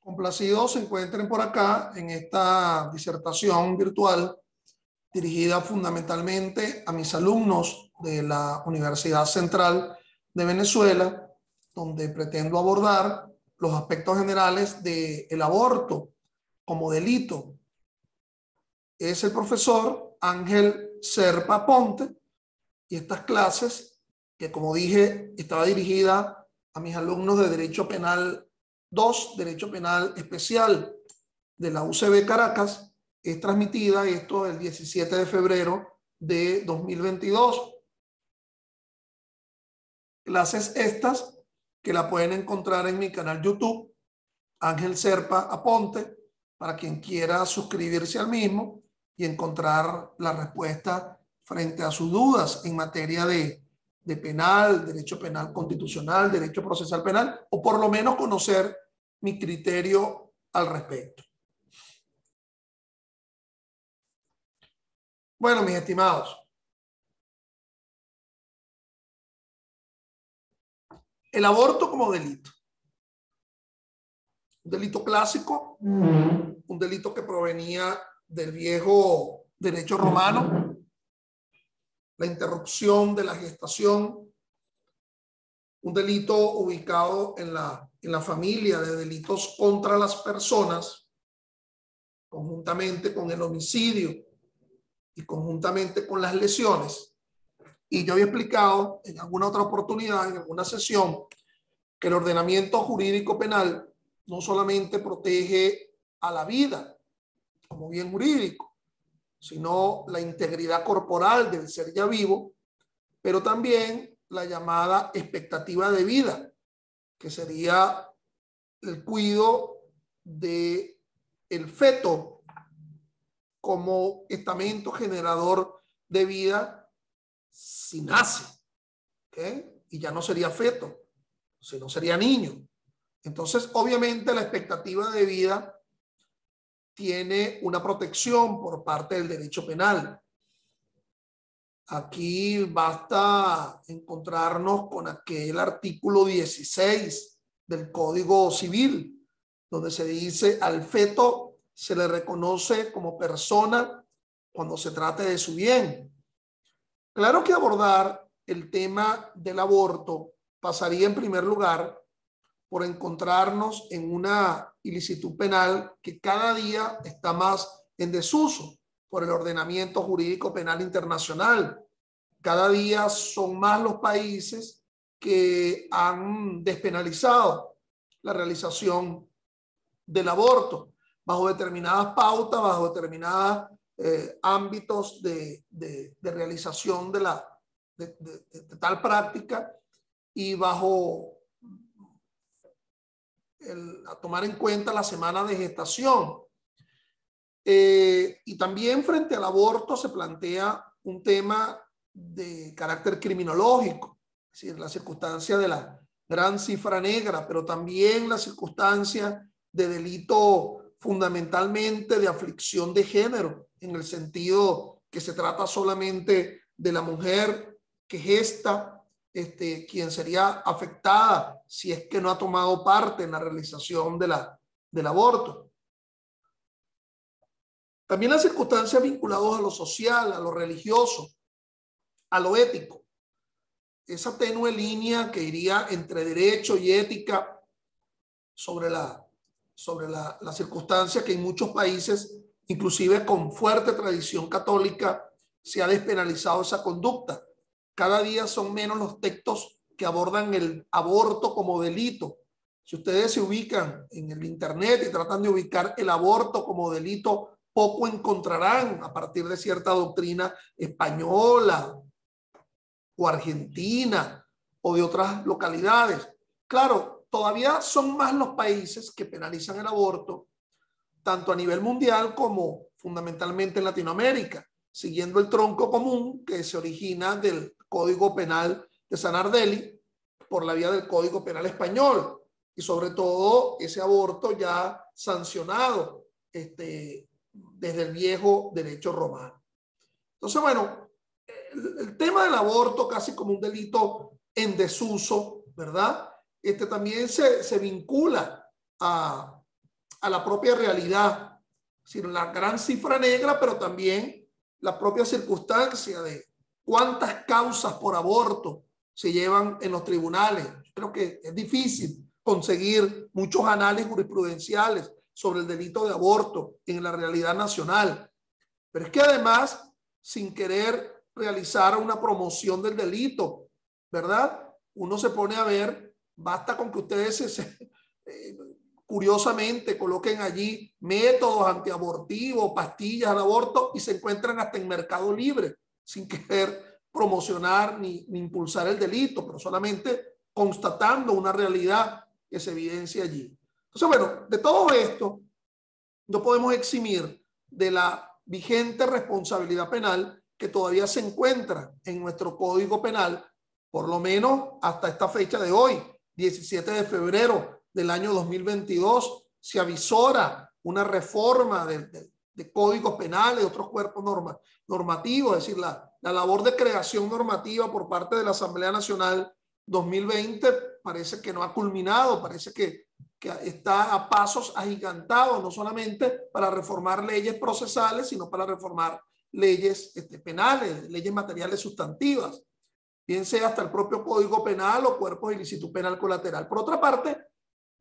Complacidos se encuentren por acá en esta disertación virtual dirigida fundamentalmente a mis alumnos de la Universidad Central de Venezuela, donde pretendo abordar los aspectos generales del aborto como delito. Es el profesor Ángel Serpa Aponte, y estas clases, que como dije, estaba dirigida a mis alumnos de Derecho Penal 2, Derecho Penal Especial de la UCB Caracas, es transmitida esto el 17 de febrero de 2022. Clases estas que la pueden encontrar en mi canal YouTube, Ángel Serpa Aponte, para quien quiera suscribirse al mismo y encontrar la respuesta frente a sus dudas en materia de penal, derecho penal constitucional, derecho procesal penal, o por lo menos conocer mi criterio al respecto. Bueno, mis estimados, el aborto como delito. Un delito clásico, un delito que provenía del viejo derecho romano, la interrupción de la gestación, un delito ubicado en la familia de delitos contra las personas, conjuntamente con el homicidio y conjuntamente con las lesiones. Y yo había explicado en alguna otra oportunidad, en alguna sesión, que el ordenamiento jurídico penal no solamente protege a la vida como bien jurídico, sino la integridad corporal del ser ya vivo, pero también la llamada expectativa de vida, que sería el cuidado de el feto como estamento generador de vida si nace, ¿okay? Y ya no sería feto, sino sería niño. Entonces, obviamente, la expectativa de vida tiene una protección por parte del derecho penal. Aquí basta encontrarnos con aquel artículo 16 del Código Civil, donde se dice al feto se le reconoce como persona cuando se trate de su bien. Claro que abordar el tema del aborto pasaría en primer lugar por encontrarnos en una ilicitud penal que cada día está más en desuso por el ordenamiento jurídico penal internacional. Cada día son más los países que han despenalizado la realización del aborto bajo determinadas pautas, bajo determinados ámbitos de realización de tal práctica y bajo a tomar en cuenta la semana de gestación. Y también frente al aborto se plantea un tema de carácter criminológico, es decir, la circunstancia de la gran cifra negra, pero también la circunstancia de delito fundamentalmente de aflicción de género, en el sentido que se trata solamente de la mujer que gesta, quien sería afectada si es que no ha tomado parte en la realización del aborto. También las circunstancias vinculadas a lo social, a lo religioso, a lo ético. Esa tenue línea que iría entre derecho y ética sobre la circunstancia que en muchos países, inclusive con fuerte tradición católica, se ha despenalizado esa conducta. Cada día son menos los textos que abordan el aborto como delito. Si ustedes se ubican en el internet y tratan de ubicar el aborto como delito, poco encontrarán a partir de cierta doctrina española o argentina o de otras localidades. Claro, todavía son más los países que penalizan el aborto, tanto a nivel mundial como fundamentalmente en Latinoamérica, siguiendo el tronco común que se origina del Código Penal de Sanardeli por la vía del Código Penal español y sobre todo ese aborto ya sancionado desde el viejo derecho romano. Entonces, bueno, el tema del aborto casi como un delito en desuso, ¿verdad? También se vincula a a la propia realidad, es decir, la gran cifra negra, pero también la propia circunstancia de cuántas causas por aborto se llevan en los tribunales. Creo que es difícil conseguir muchos análisis jurisprudenciales sobre el delito de aborto en la realidad nacional. Pero es que además, sin querer realizar una promoción del delito, ¿verdad? Uno se pone a ver, basta con que ustedes curiosamente coloquen allí métodos antiabortivos, pastillas al aborto y se encuentran hasta en Mercado Libre, sin querer promocionar ni impulsar el delito, pero solamente constatando una realidad que se evidencia allí. Entonces, bueno, de todo esto no podemos eximir de la vigente responsabilidad penal que todavía se encuentra en nuestro Código Penal, por lo menos hasta esta fecha de hoy, 17 de febrero del año 2022, se avisora una reforma de códigos penales, de otros cuerpos normativos, es decir, la labor de creación normativa por parte de la Asamblea Nacional 2020 parece que no ha culminado, parece que está a pasos agigantados, no solamente para reformar leyes procesales, sino para reformar leyes penales, leyes materiales sustantivas, bien sea hasta el propio Código Penal o cuerpos de ilicitud penal colateral. Por otra parte,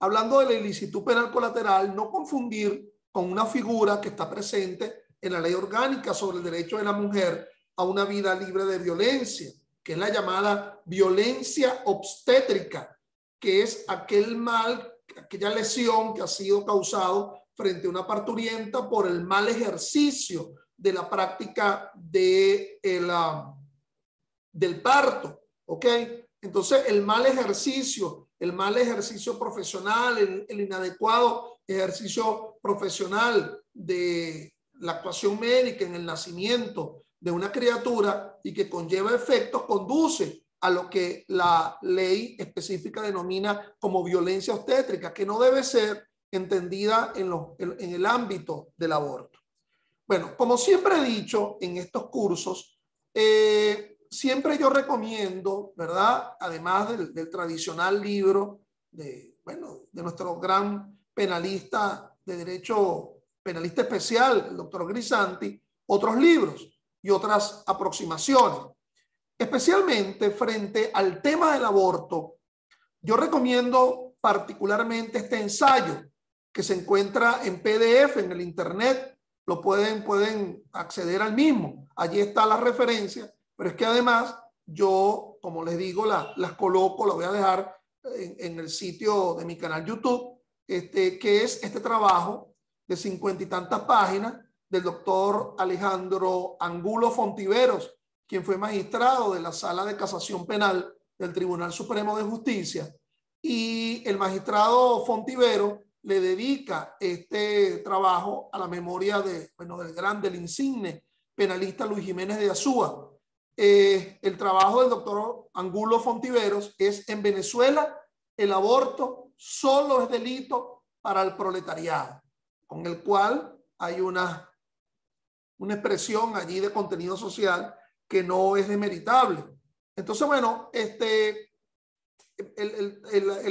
hablando de la ilicitud penal colateral, no confundir con una figura que está presente en la Ley Orgánica sobre el derecho de la mujer a una vida libre de violencia, que es la llamada violencia obstétrica, que es aquel mal, aquella lesión que ha sido causado frente a una parturienta por el mal ejercicio de la práctica del parto, ¿ok? Entonces, el mal ejercicio profesional, el inadecuado ejercicio profesional de la actuación médica en el nacimiento de una criatura y que conlleva efectos, conduce a lo que la ley específica denomina como violencia obstétrica, que no debe ser entendida en el ámbito del aborto. Bueno, como siempre he dicho en estos cursos, siempre yo recomiendo, ¿verdad? Además del tradicional libro de nuestro gran penalista de derecho, penalista especial, el doctor Grisanti, otros libros y otras aproximaciones. Especialmente frente al tema del aborto, yo recomiendo particularmente este ensayo que se encuentra en PDF en el internet. Lo pueden acceder al mismo. Allí está la referencia, pero es que además yo, como les digo, las coloco, las voy a dejar en el sitio de mi canal YouTube, que es este trabajo de 50 y tantas páginas del doctor Alejandro Angulo Fontiveros, quien fue magistrado de la Sala de Casación Penal del Tribunal Supremo de Justicia. Y el magistrado Fontiveros le dedica este trabajo a la memoria del insigne penalista Luis Jiménez de Azúa. El trabajo del doctor Angulo Fontiveros es: en Venezuela el aborto solo es delito para el proletariado, con el cual hay una expresión allí de contenido social que no es demeritable. Entonces, bueno, el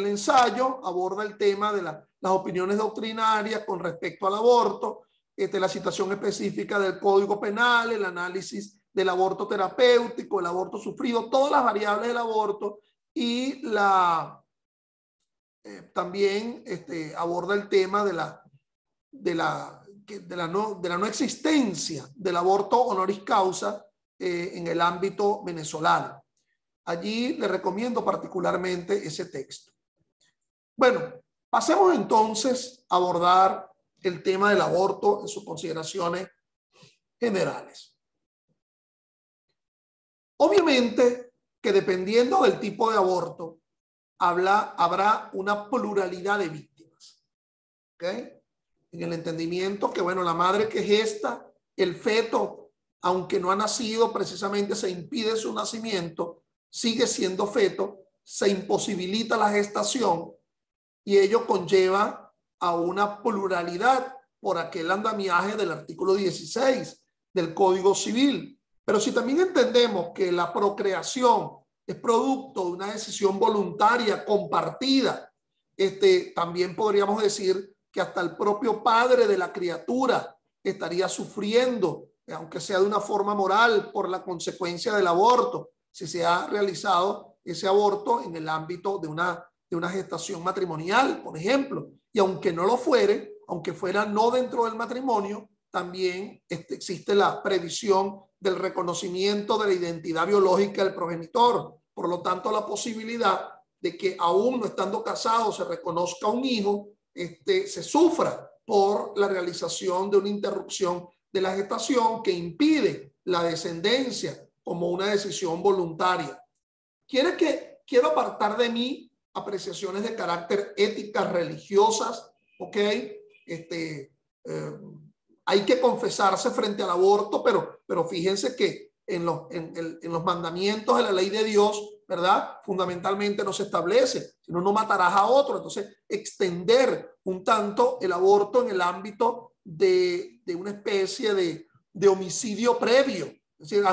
ensayo aborda el tema de las opiniones doctrinarias con respecto al aborto, la situación específica del Código Penal, el análisis del aborto terapéutico, el aborto sufrido, todas las variables del aborto, y también aborda el tema de la no existencia del aborto honoris causa en el ámbito venezolano. Allí le recomiendo particularmente ese texto. Bueno, pasemos entonces a abordar el tema del aborto en sus consideraciones generales. Obviamente que dependiendo del tipo de aborto, habrá una pluralidad de víctimas. ¿Ok? En el entendimiento que, bueno, la madre que gesta el feto, aunque no ha nacido, precisamente se impide su nacimiento, sigue siendo feto, se imposibilita la gestación y ello conlleva a una pluralidad por aquel andamiaje del artículo 16 del Código Civil. Pero si también entendemos que la procreación es producto de una decisión voluntaria compartida, también podríamos decir que hasta el propio padre de la criatura estaría sufriendo, aunque sea de una forma moral, por la consecuencia del aborto, si se ha realizado ese aborto en el ámbito de una gestación matrimonial, por ejemplo. Y aunque no lo fuere, aunque fuera no dentro del matrimonio, también existe la previsión del reconocimiento de la identidad biológica del progenitor. Por lo tanto, la posibilidad de que aún no estando casado se reconozca un hijo, se sufra por la realización de una interrupción de la gestación que impide la descendencia como una decisión voluntaria. Quiero apartar de mí apreciaciones de carácter éticas, religiosas, ¿ok? Hay que confesarse frente al aborto, pero fíjense que en los mandamientos de la ley de Dios, ¿verdad? Fundamentalmente no se establece, si no, no matarás a otro. Entonces, extender un tanto el aborto en el ámbito de una especie de homicidio previo. Es decir,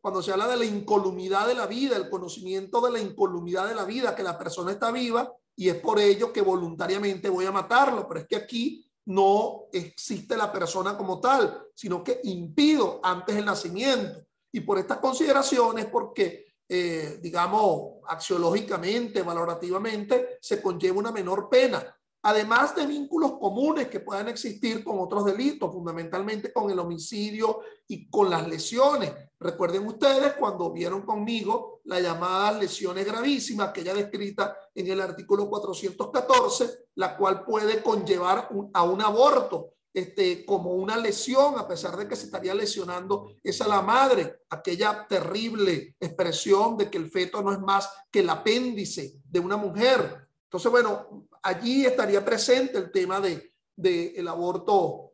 cuando se habla de la incolumidad de la vida, el conocimiento de la incolumidad de la vida, que la persona está viva y es por ello que voluntariamente voy a matarlo, pero es que aquí no existe la persona como tal, sino que impido antes el nacimiento. Y por estas consideraciones, porque digamos, axiológicamente, valorativamente, se conlleva una menor pena, además de vínculos comunes que puedan existir con otros delitos, fundamentalmente con el homicidio y con las lesiones. Recuerden ustedes cuando vieron conmigo las llamadas lesiones gravísimas, aquella descrita en el artículo 414, la cual puede conllevar a un aborto, como una lesión, a pesar de que se estaría lesionando esa la madre, aquella terrible expresión de que el feto no es más que el apéndice de una mujer. Entonces, bueno, allí estaría presente el tema el aborto,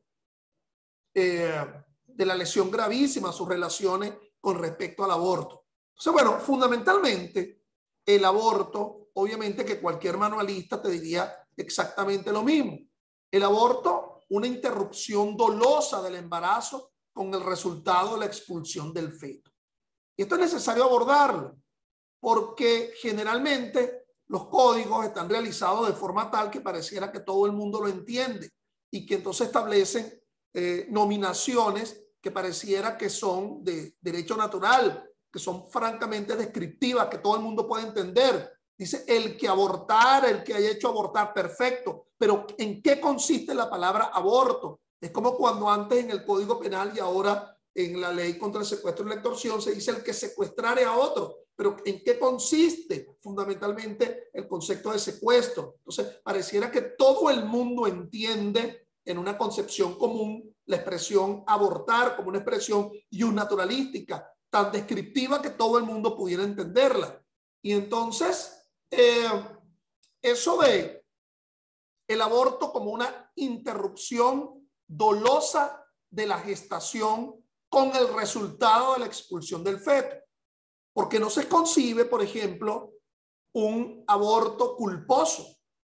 de la lesión gravísima, sus relaciones con respecto al aborto. Entonces, bueno, fundamentalmente el aborto, obviamente que cualquier manualista te diría exactamente lo mismo. El aborto, una interrupción dolosa del embarazo con el resultado de la expulsión del feto. Y esto es necesario abordarlo porque generalmente los códigos están realizados de forma tal que pareciera que todo el mundo lo entiende y que entonces establecen nominaciones que pareciera que son de derecho natural, que son francamente descriptivas, que todo el mundo puede entender. Dice el que abortar, el que haya hecho abortar, perfecto. Pero ¿en qué consiste la palabra aborto? Es como cuando antes en el Código Penal y ahora en la ley contra el secuestro y la extorsión se dice el que secuestrare a otro. Pero ¿en qué consiste fundamentalmente el concepto de secuestro? Entonces, pareciera que todo el mundo entiende en una concepción común la expresión abortar como una expresión naturalística, tan descriptiva que todo el mundo pudiera entenderla. Y entonces, eso de el aborto como una interrupción dolosa de la gestación con el resultado de la expulsión del feto. Porque no se concibe, por ejemplo, un aborto culposo.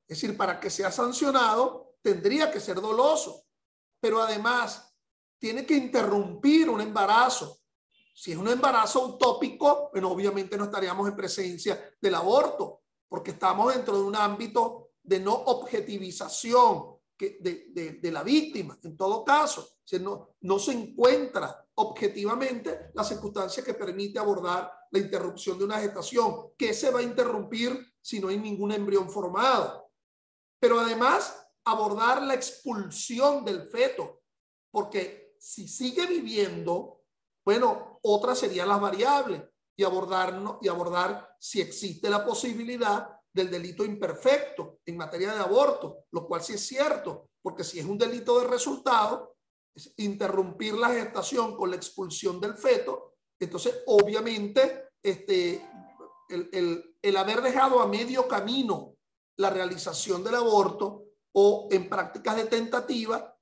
Es decir, para que sea sancionado, tendría que ser doloso. Pero además, tiene que interrumpir un embarazo. Si es un embarazo utópico, bueno, obviamente no estaríamos en presencia del aborto, porque estamos dentro de un ámbito de no objetivización de la víctima. En todo caso, no se encuentra objetivamente la circunstancia que permite abordar la interrupción de una gestación. ¿Qué se va a interrumpir si no hay ningún embrión formado? Pero además, abordar la expulsión del feto, porque si sigue viviendo, bueno, otras serían las variables y abordar si existe la posibilidad del delito imperfecto en materia de aborto, lo cual sí es cierto, porque si es un delito de resultado, es interrumpir la gestación con la expulsión del feto, entonces obviamente el haber dejado a medio camino la realización del aborto o en prácticas de tentativa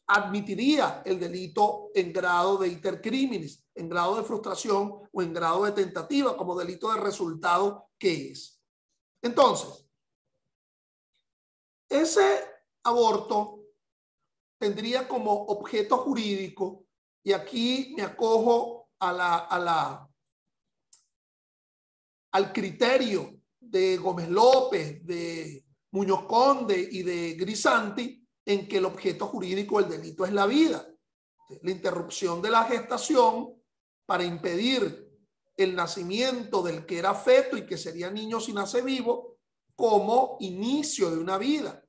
admitiría el delito en grado de iter criminis, en grado de frustración o en grado de tentativa como delito de resultado que es. Entonces, ese aborto tendría como objeto jurídico, y aquí me acojo al criterio de Gómez López, de Muñoz Conde y de Grisanti, en que el objeto jurídico del delito es la vida. La interrupción de la gestación para impedir el nacimiento del que era feto y que sería niño si nace vivo como inicio de una vida.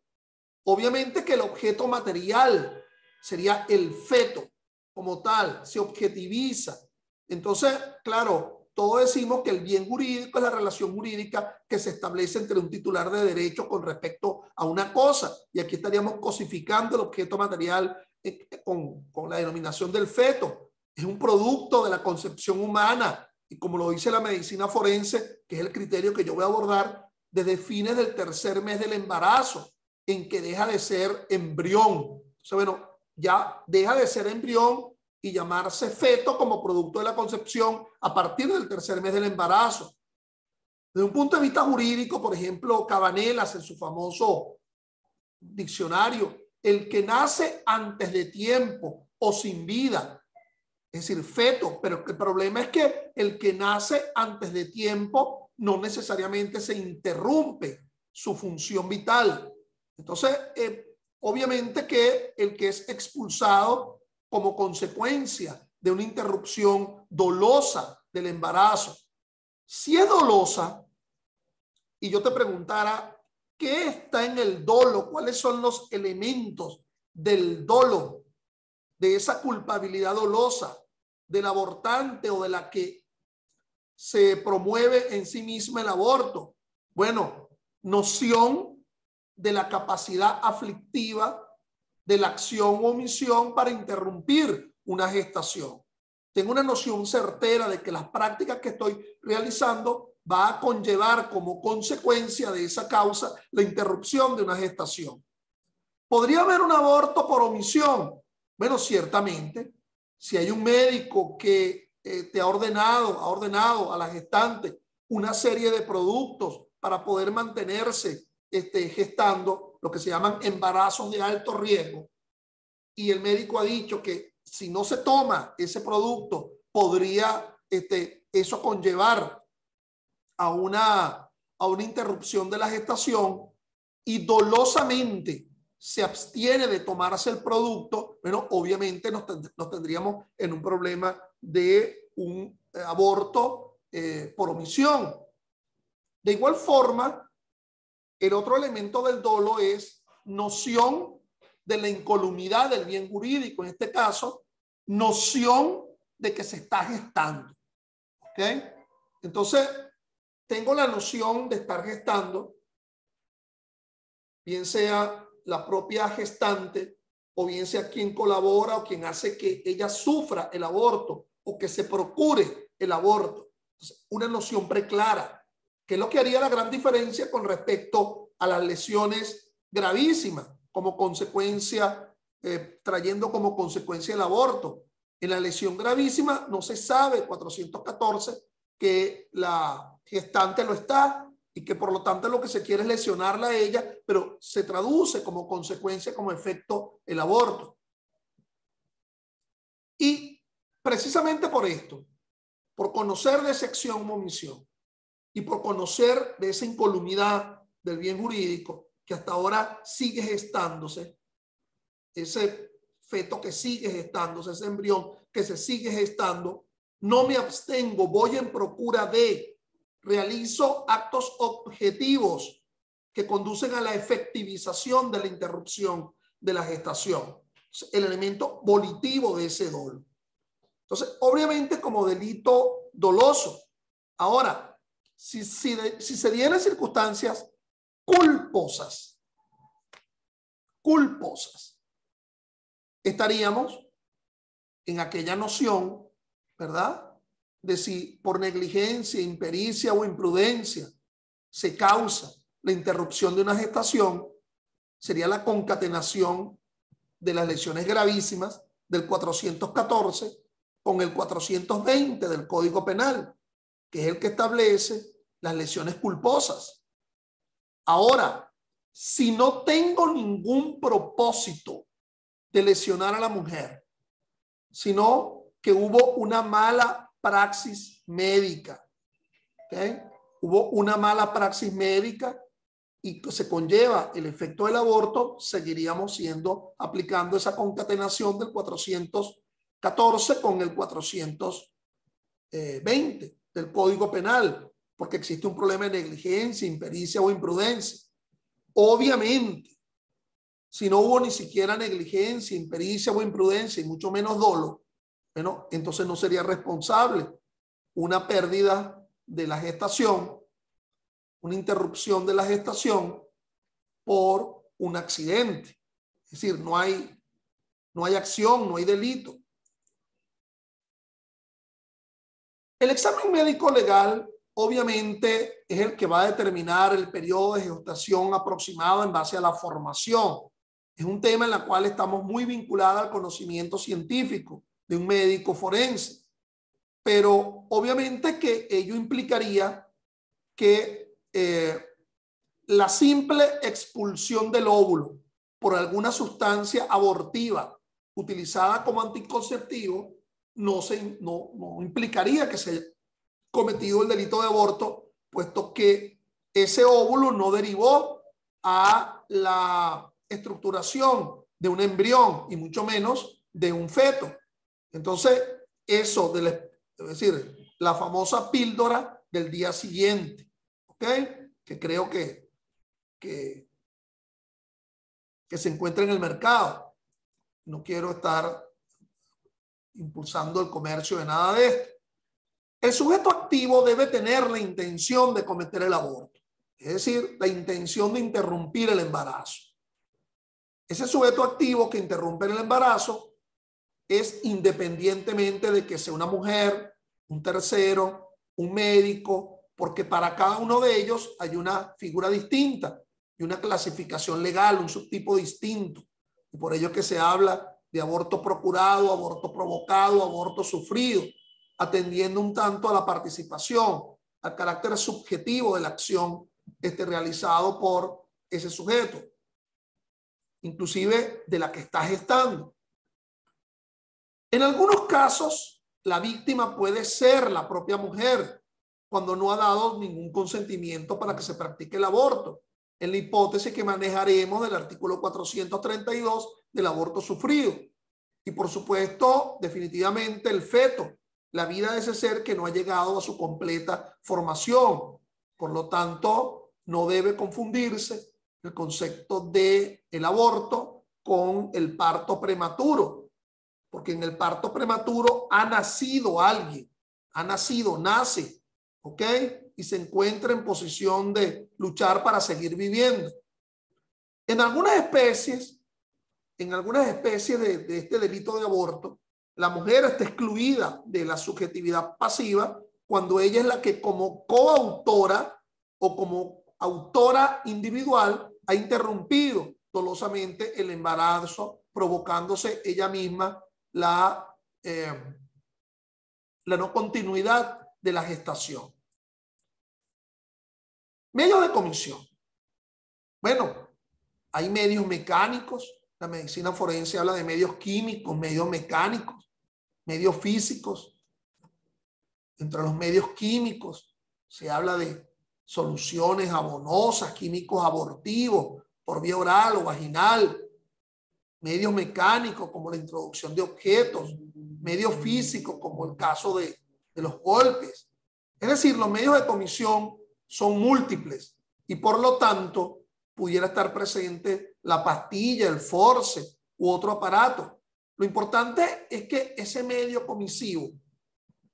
Obviamente que el objeto material sería el feto como tal, se objetiviza. Entonces, claro, todos decimos que el bien jurídico es la relación jurídica que se establece entre un titular de derecho con respecto a una cosa. Y aquí estaríamos cosificando el objeto material con la denominación del feto. Es un producto de la concepción humana. Y como lo dice la medicina forense, que es el criterio que yo voy a abordar, desde fines del tercer mes del embarazo, en que deja de ser embrión. O sea, bueno, ya deja de ser embrión y llamarse feto como producto de la concepción a partir del tercer mes del embarazo. Desde un punto de vista jurídico, por ejemplo, Cabanelas en su famoso diccionario, el que nace antes de tiempo o sin vida, es decir, feto, pero el problema es que el que nace antes de tiempo no necesariamente se interrumpe su función vital. Entonces, obviamente que el que es expulsado como consecuencia de una interrupción dolosa del embarazo, si es dolosa, y yo te preguntara, ¿qué está en el dolo? ¿Cuáles son los elementos del dolo, de esa culpabilidad dolosa, del abortante o de la que se promueve en sí misma el aborto? Bueno, noción de la capacidad aflictiva de la acción o omisión para interrumpir una gestación. Tengo una noción certera de que las prácticas que estoy realizando va a conllevar como consecuencia de esa causa la interrupción de una gestación. ¿Podría haber un aborto por omisión? Bueno, ciertamente, si hay un médico que te ha ordenado a la gestante una serie de productos para poder mantenerse gestando, lo que se llaman embarazos de alto riesgo, y el médico ha dicho que si no se toma ese producto podría eso conllevar a una interrupción de la gestación, y dolosamente se abstiene de tomarse el producto, bueno, obviamente nos tendríamos en un problema de un aborto por omisión. De igual forma, el otro elemento del dolo es noción de la incolumidad del bien jurídico, en este caso, noción de que se está gestando. ¿Ok? Entonces, tengo la noción de estar gestando, bien sea la propia gestante o bien sea quien colabora o quien hace que ella sufra el aborto o que se procure el aborto. Entonces, una noción preclara, que es lo que haría la gran diferencia con respecto a las lesiones gravísimas como consecuencia, trayendo como consecuencia el aborto. En la lesión gravísima no se sabe, 414, que la gestante lo está y que por lo tanto lo que se quiere es lesionarla a ella, pero se traduce como consecuencia, como efecto, el aborto. Y precisamente por esto, por conocer de esa acción o omisión y por conocer de esa incolumidad del bien jurídico que hasta ahora sigue gestándose, ese feto que sigue gestándose, ese embrión que se sigue gestando, no me abstengo, voy en procura de, realizo actos objetivos que conducen a la efectivización de la interrupción de la gestación, el elemento volitivo de ese dolo. Entonces, obviamente como delito doloso. Ahora, si se dieran circunstancias culposas, estaríamos en aquella noción, ¿verdad?, de si por negligencia, impericia o imprudencia se causa la interrupción de una gestación, sería la concatenación de las lesiones gravísimas del 414 con el 420 del Código Penal, que es el que establece las lesiones culposas. Ahora, si no tengo ningún propósito de lesionar a la mujer, sino que hubo una mala praxis médica, ¿okay? Hubo una mala praxis médica y se conlleva el efecto del aborto, seguiríamos aplicando esa concatenación del 414 con el 420 del Código Penal, porque existe un problema de negligencia, impericia o imprudencia. Obviamente, si no hubo ni siquiera negligencia, impericia o imprudencia, y mucho menos dolo, bueno, entonces no sería responsable una pérdida de la gestación, una interrupción de la gestación por un accidente. Es decir, no hay acción, no hay delito. El examen médico legal obviamente es el que va a determinar el periodo de gestación aproximado en base a la formación. Es un tema en el cual estamos muy vinculados al conocimiento científico de un médico forense, pero obviamente que ello implicaría que la simple expulsión del óvulo por alguna sustancia abortiva utilizada como anticonceptivo no implicaría que se haya cometido el delito de aborto, puesto que ese óvulo no derivó a la estructuración de un embrión y mucho menos de un feto. Entonces, eso, es decir, la famosa píldora del día siguiente, ¿ok? Que creo que se encuentra en el mercado. No quiero estar impulsando el comercio de nada de esto. El sujeto activo debe tener la intención de cometer el aborto, es decir, la intención de interrumpir el embarazo. Ese sujeto activo que interrumpe el embarazo es independientemente de que sea una mujer, un tercero, un médico, porque para cada uno de ellos hay una figura distinta y una clasificación legal, un subtipo distinto. Y por ello que se habla de aborto procurado, aborto provocado, aborto sufrido, atendiendo un tanto a la participación, al carácter subjetivo de la acción realizado por ese sujeto, inclusive de la que está gestando. En algunos casos, la víctima puede ser la propia mujer cuando no ha dado ningún consentimiento para que se practique el aborto, en la hipótesis que manejaremos del artículo 432 del aborto sufrido. Y por supuesto, definitivamente el feto, la vida de ese ser que no ha llegado a su completa formación. Por lo tanto, no debe confundirse el concepto de el aborto con el parto prematuro, porque en el parto prematuro ha nacido alguien, nace, ¿ok? Y se encuentra en posición de luchar para seguir viviendo. En algunas especies de este delito de aborto, la mujer está excluida de la subjetividad pasiva cuando ella es la que como coautora o como autora individual ha interrumpido dolosamente el embarazo, provocándose ella misma la no continuidad de la gestación. Medios de comisión. Bueno, hay medios mecánicos. La medicina forense habla de medios químicos, medios mecánicos, medios físicos. Entre los medios químicos se habla de soluciones abonosas, químicos abortivos por vía oral o vaginal, medios mecánicos como la introducción de objetos, medios físicos como el caso de los golpes. Es decir, los medios de comisión son múltiples y por lo tanto pudiera estar presente la pastilla, el force u otro aparato. Lo importante es que ese medio comisivo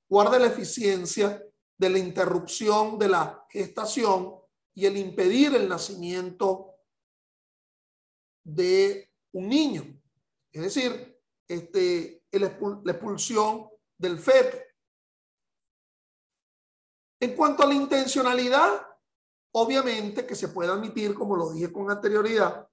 guarde la eficiencia de la interrupción de la gestación y el impedir el nacimiento de un niño, es decir, la expulsión del feto. En cuanto a la intencionalidad, obviamente que se puede admitir, como lo dije con anterioridad,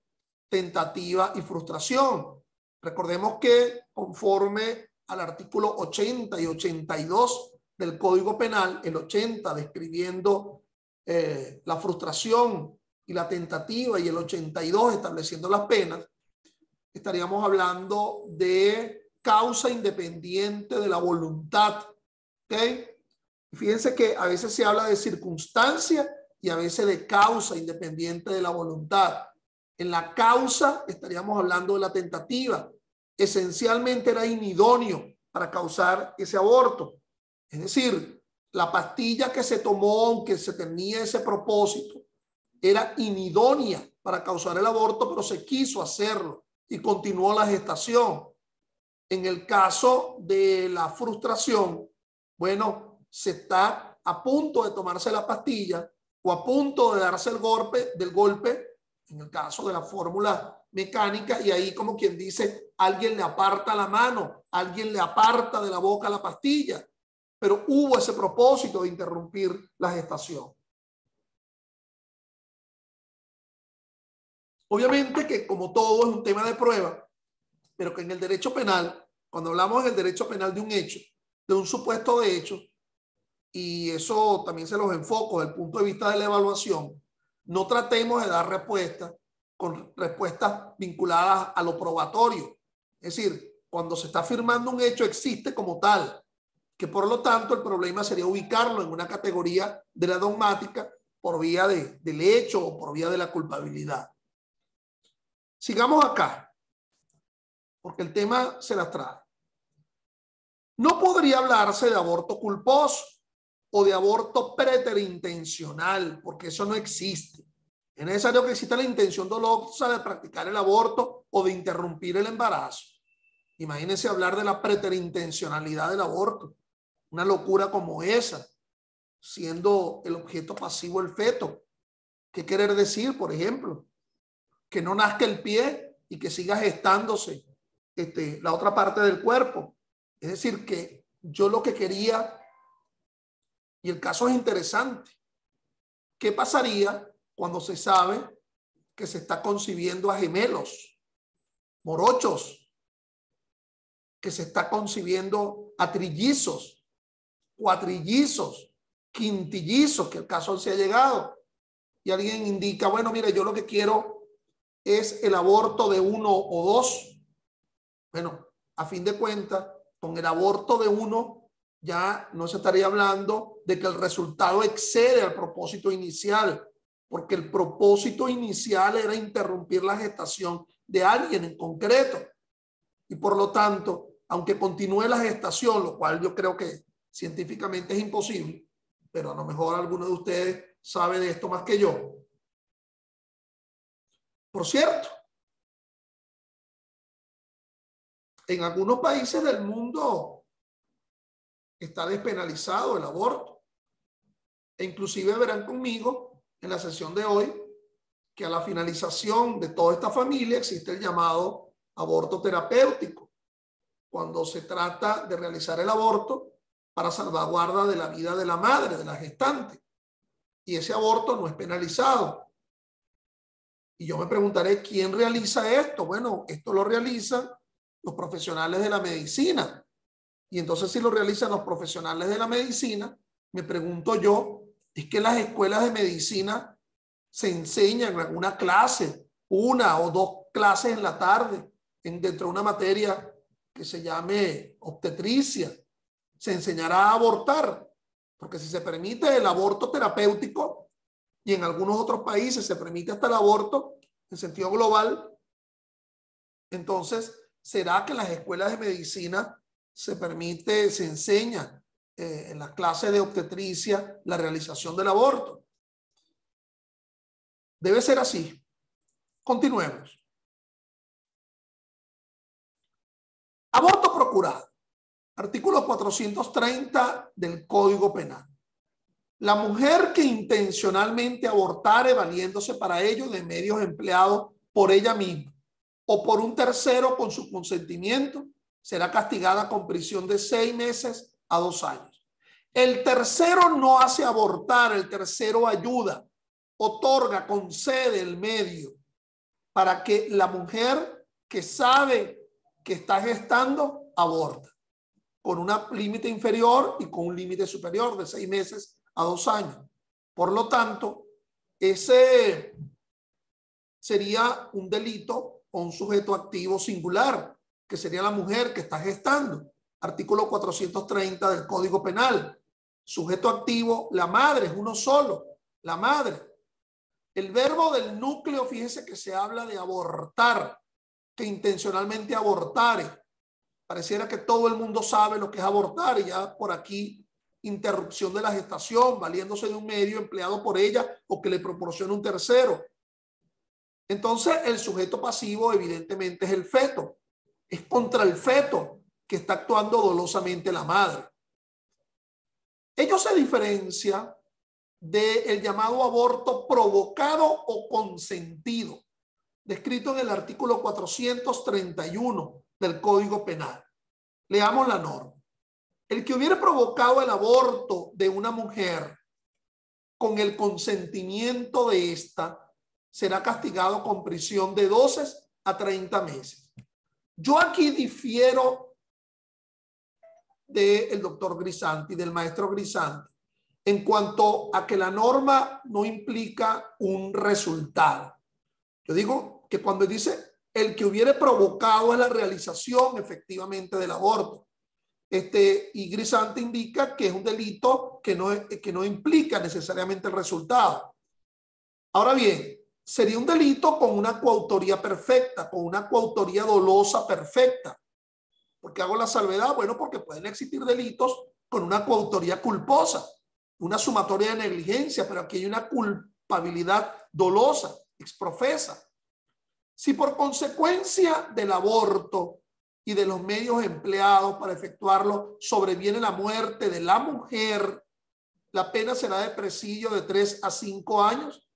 tentativa y frustración. Recordemos que conforme al artículo 80 y 82 del Código Penal, el 80 describiendo la frustración y la tentativa y el 82 estableciendo las penas, estaríamos hablando de causa independiente de la voluntad. ¿Ok? Fíjense que a veces se habla de circunstancia y a veces de causa independiente de la voluntad. En la causa estaríamos hablando de la tentativa. Esencialmente era inidóneo para causar ese aborto. Es decir, la pastilla que se tomó, aunque se tenía ese propósito, era inidónea para causar el aborto, pero se quiso hacerlo y continuó la gestación. En el caso de la frustración, bueno, se está a punto de tomarse la pastilla o a punto de darse el golpe, en el caso de la fórmula mecánica, y ahí, como quien dice, alguien le aparta la mano, alguien le aparta de la boca la pastilla, pero hubo ese propósito de interrumpir la gestación. Obviamente que, como todo, es un tema de prueba, pero que en el derecho penal, cuando hablamos en el derecho penal de un hecho, de un supuesto de hecho, y eso también se los enfoco desde el punto de vista de la evaluación, no tratemos de dar respuestas con respuestas vinculadas a lo probatorio. Es decir, cuando se está afirmando un hecho, existe como tal, que por lo tanto el problema sería ubicarlo en una categoría de la dogmática por vía del hecho o por vía de la culpabilidad. Sigamos acá, porque el tema se las trae. No podría hablarse de aborto culposo o de aborto preterintencional, porque eso no existe. Es necesario que exista la intención dolosa de practicar el aborto o de interrumpir el embarazo. Imagínense hablar de la preterintencionalidad del aborto, una locura como esa, siendo el objeto pasivo el feto. ¿Qué querer decir, por ejemplo? Que no nazca el pie y que siga gestándose la otra parte del cuerpo. Es decir, que yo lo que quería, y el caso es interesante, ¿qué pasaría cuando se sabe que se está concibiendo a gemelos, morochos, que se está concibiendo a trillizos, cuatrillizos, quintillizos, que el caso se ha llegado, y alguien indica, bueno, mire, yo lo que quiero es el aborto de 1 o 2. Bueno, a fin de cuentas, con el aborto de 1 ya no se estaría hablando de que el resultado excede al propósito inicial, porque el propósito inicial era interrumpir la gestación de alguien en concreto. Y por lo tanto, aunque continúe la gestación, lo cual yo creo que científicamente es imposible, pero a lo mejor alguno de ustedes sabe de esto más que yo. Por cierto, en algunos países del mundo está despenalizado el aborto. E inclusive verán conmigo en la sesión de hoy que a la finalización de toda esta familia existe el llamado aborto terapéutico, cuando se trata de realizar el aborto para salvaguarda de la vida de la madre, de la gestante. Y ese aborto no es penalizado. Y yo me preguntaré, ¿quién realiza esto? Bueno, esto lo realizan los profesionales de la medicina. Y entonces, si lo realizan los profesionales de la medicina, me pregunto yo, ¿es que las escuelas de medicina se enseñan alguna clase, 1 o 2 clases en la tarde, dentro de una materia que se llame obstetricia? ¿Se enseñará a abortar? Porque si se permite el aborto terapéutico, y en algunos otros países se permite hasta el aborto en sentido global, entonces, ¿será que en las escuelas de medicina se enseña en las clases de obstetricia la realización del aborto? Debe ser así. Continuemos. Aborto procurado. Artículo 430 del Código Penal. La mujer que intencionalmente abortare valiéndose para ello de medios empleados por ella misma o por un tercero con su consentimiento será castigada con prisión de 6 meses a 2 años. El tercero no hace abortar, el tercero ayuda, otorga, concede el medio para que la mujer que sabe que está gestando aborta, con un límite inferior y con un límite superior de 6 meses a 2 años. Por lo tanto, ese sería un delito o un sujeto activo singular, que sería la mujer que está gestando. Artículo 430 del Código Penal. Sujeto activo, la madre es uno solo. la madre. El verbo del núcleo, fíjese que se habla de abortar, que intencionalmente abortare. Pareciera que todo el mundo sabe lo que es abortar, y ya por aquí interrupción de la gestación, valiéndose de un medio empleado por ella o que le proporciona un tercero. Entonces, el sujeto pasivo evidentemente es el feto. Es contra el feto que está actuando dolosamente la madre. Ello se diferencia del llamado aborto provocado o consentido, descrito en el artículo 431 del Código Penal. Leamos la norma. El que hubiere provocado el aborto de una mujer con el consentimiento de ésta será castigado con prisión de 12 a 30 meses. Yo aquí difiero del doctor Grisanti, del maestro Grisanti, en cuanto a que la norma no implica un resultado. Yo digo que cuando dice el que hubiere provocado es la realización efectivamente del aborto. Y Grisanti indica que es un delito que no implica necesariamente el resultado. Ahora bien, sería un delito con una coautoría perfecta, con una coautoría dolosa perfecta. ¿Por qué hago la salvedad? Bueno, porque pueden existir delitos con una coautoría culposa, una sumatoria de negligencia, pero aquí hay una culpabilidad dolosa, exprofesa. Si por consecuencia del aborto y de los medios empleados para efectuarlo sobreviene la muerte de la mujer, la pena será de presidio de 3 a 5 años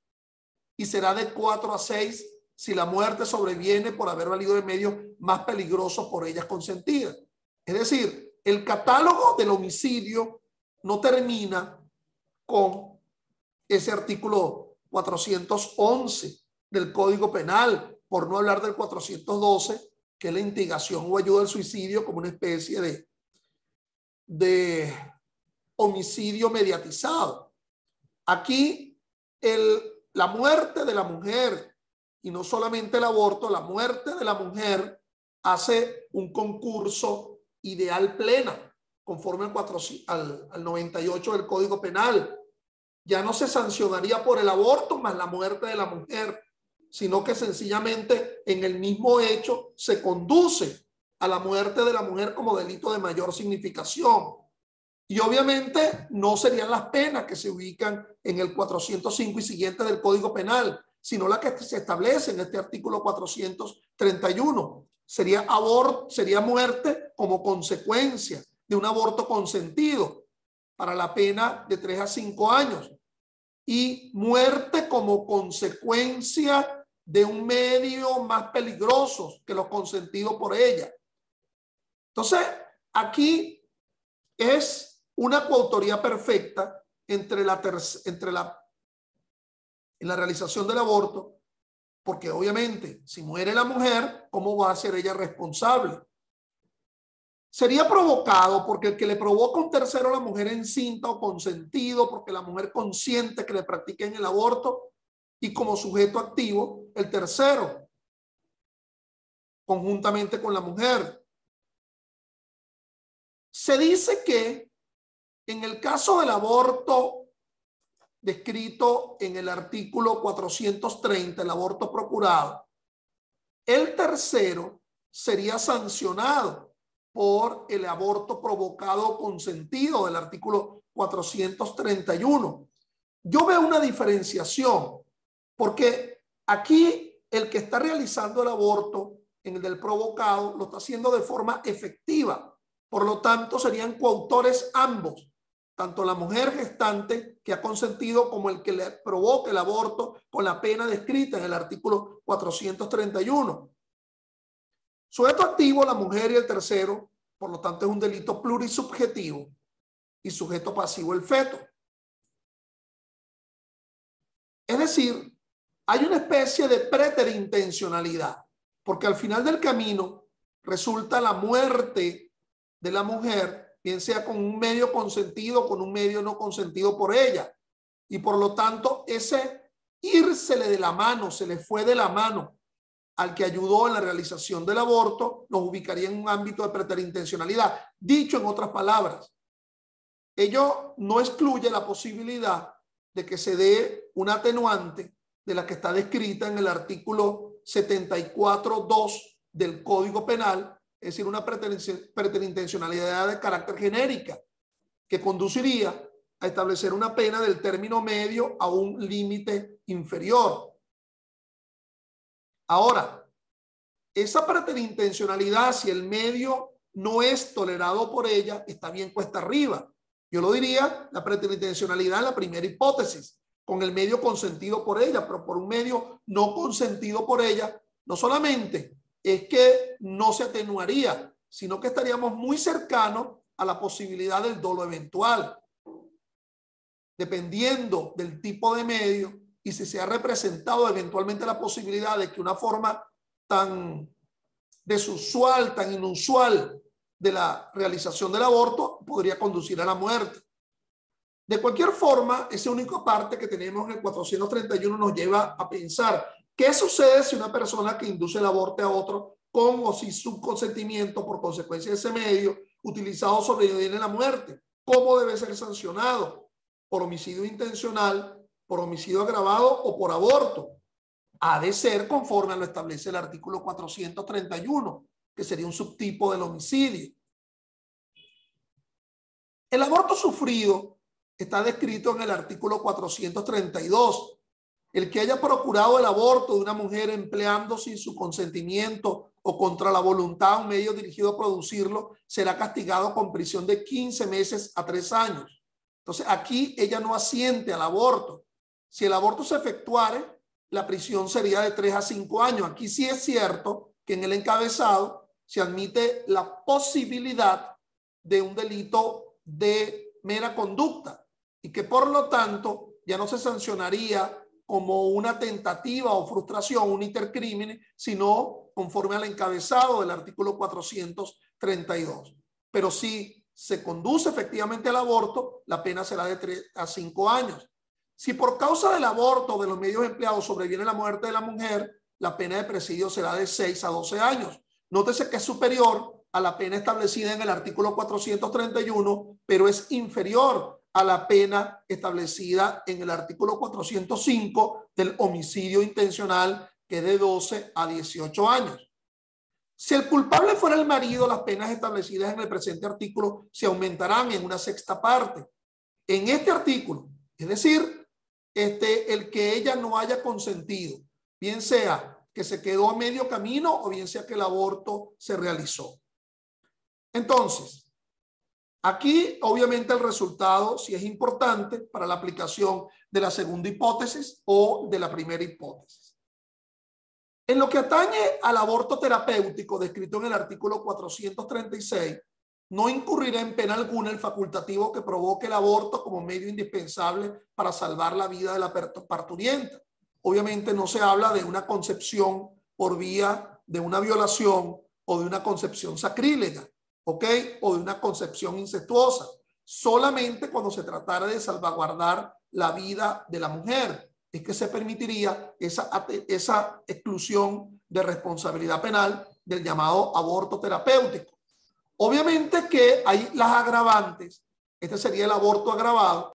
y será de 4 a 6 si la muerte sobreviene por haber valido de medios más peligrosos por ellas consentidas. Es decir, el catálogo del homicidio no termina con ese artículo 411 del Código Penal, por no hablar del 412, que es la instigación o ayuda al suicidio como una especie de homicidio mediatizado. Aquí la muerte de la mujer, y no solamente el aborto, la muerte de la mujer hace un concurso ideal plena, conforme al 98 del Código Penal. Ya no se sancionaría por el aborto más la muerte de la mujer, sino que sencillamente en el mismo hecho se conduce a la muerte de la mujer como delito de mayor significación. Y obviamente no serían las penas que se ubican en el 405 y siguiente del Código Penal, sino las que se establecen en este artículo 431. Sería muerte como consecuencia de un aborto consentido para la pena de 3 a 5 años y muerte como consecuencia de un medio más peligroso que los consentidos por ella. Entonces, aquí es una coautoría perfecta en la realización del aborto, porque obviamente si muere la mujer, ¿cómo va a ser ella responsable? Sería provocado porque el que le provoca un tercero a la mujer encinta o consentido, porque la mujer consiente que le practiquen el aborto, y como sujeto activo, el tercero, conjuntamente con la mujer. Se dice que en el caso del aborto descrito en el artículo 430, el aborto procurado, el tercero sería sancionado por el aborto provocado o consentido del artículo 431. Yo veo una diferenciación, porque aquí el que está realizando el aborto en el del provocado lo está haciendo de forma efectiva. Por lo tanto, serían coautores ambos, tanto la mujer gestante que ha consentido como el que le provoca el aborto con la pena descrita en el artículo 431. Sujeto activo, la mujer y el tercero, por lo tanto es un delito plurisubjetivo, y sujeto pasivo el feto. Es decir, hay una especie de preterintencionalidad, porque al final del camino resulta la muerte de la mujer, bien sea con un medio consentido o con un medio no consentido por ella. Y por lo tanto, ese írsele de la mano, se le fue de la mano al que ayudó en la realización del aborto, nos ubicaría en un ámbito de preterintencionalidad. Dicho en otras palabras, ello no excluye la posibilidad de que se dé una atenuante de la que está descrita en el artículo 74.2 del Código Penal, es decir, una preterintencionalidad de carácter genérica que conduciría a establecer una pena del término medio a un límite inferior. Ahora, esa preterintencionalidad, si el medio no es tolerado por ella, está bien cuesta arriba. Yo lo diría, la preterintencionalidad en la primera hipótesis, con el medio consentido por ella, pero por un medio no consentido por ella, no solamente es que no se atenuaría, sino que estaríamos muy cercanos a la posibilidad del dolo eventual, dependiendo del tipo de medio y si se ha representado eventualmente la posibilidad de que una forma tan desusual, tan inusual de la realización del aborto podría conducir a la muerte. De cualquier forma, esa única parte que tenemos en el 431 nos lleva a pensar qué sucede si una persona que induce el aborto a otro con o sin su consentimiento por consecuencia de ese medio utilizado sobreviene a la muerte. ¿Cómo debe ser sancionado? ¿Por homicidio intencional, por homicidio agravado o por aborto? Ha de ser conforme a lo establece el artículo 431, que sería un subtipo del homicidio. El aborto sufrido está descrito en el artículo 432. El que haya procurado el aborto de una mujer empleando sin su consentimiento o contra la voluntad un medio dirigido a producirlo será castigado con prisión de 15 meses a 3 años. Entonces aquí ella no asiente al aborto. Si el aborto se efectuare, la prisión sería de 3 a 5 años. Aquí sí es cierto que en el encabezado se admite la posibilidad de un delito de mera conducta y que por lo tanto ya no se sancionaría como una tentativa o frustración, un intercrímene, sino conforme al encabezado del artículo 432. Pero si se conduce efectivamente al aborto, la pena será de 3 a 5 años. Si por causa del aborto o de los medios empleados sobreviene la muerte de la mujer, la pena de presidio será de 6 a 12 años. Nótese que es superior a la pena establecida en el artículo 431, pero es inferior a la pena establecida en el artículo 405 del homicidio intencional, que es de 12 a 18 años. Si el culpable fuera el marido, las penas establecidas en el presente artículo se aumentarán en una sexta parte. En este artículo, es decir, el que ella no haya consentido, bien sea que se quedó a medio camino o bien sea que el aborto se realizó. Entonces, aquí obviamente el resultado sí es importante para la aplicación de la segunda hipótesis o de la primera hipótesis. En lo que atañe al aborto terapéutico descrito en el artículo 436, no incurrirá en pena alguna el facultativo que provoque el aborto como medio indispensable para salvar la vida de la parturienta. Obviamente no se habla de una concepción por vía de una violación o de una concepción sacrílega, ¿ok? O de una concepción incestuosa. Solamente cuando se tratara de salvaguardar la vida de la mujer es que se permitiría esa exclusión de responsabilidad penal del llamado aborto terapéutico. Obviamente que hay las agravantes. Este sería el aborto agravado,